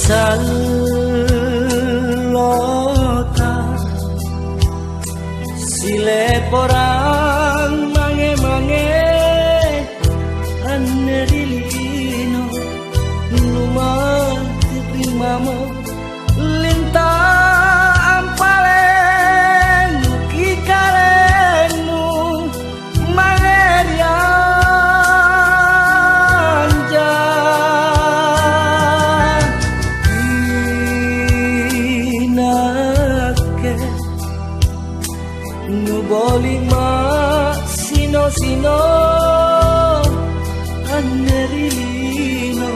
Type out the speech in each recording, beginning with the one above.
salota sile porang mange-mange anerilino lumati primamo linta ampalen kikarenu mangeria bolima sino anerilino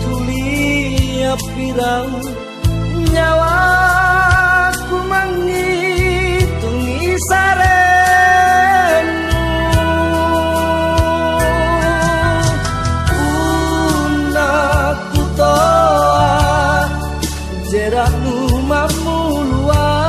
tulia pirau nyawa ku manghitung isarenu unaku toa jerakmu mamuluan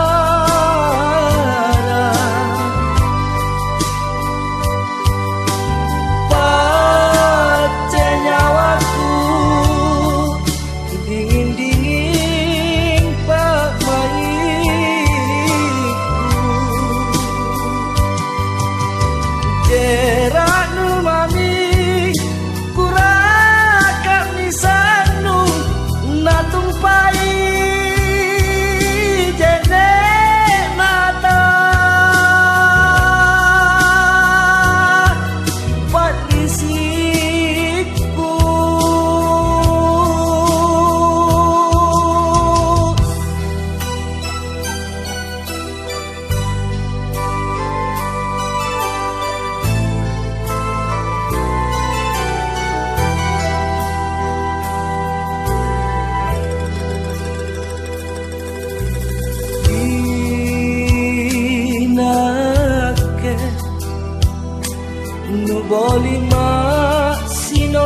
bolima sino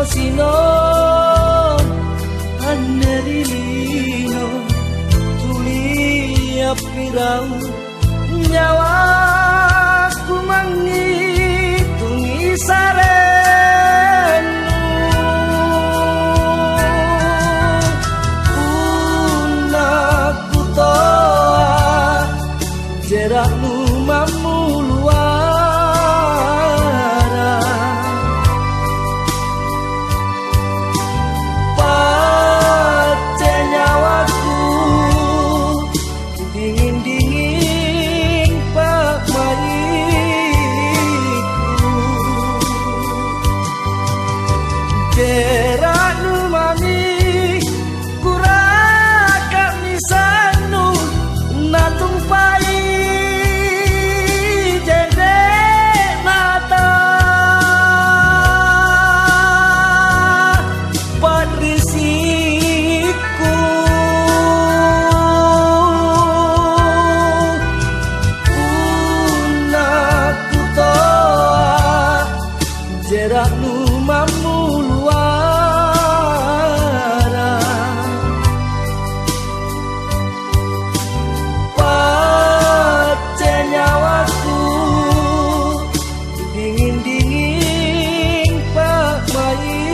anerilino tulia pirau nyawa ku manghitung isarenu unaku toa jerakmu mamuluan Geranu mami kuraka misanu natung pai jende mata padrisiku unaku toa jeraknu mamuluara pace nyawaku dingin-dingin pak bayiku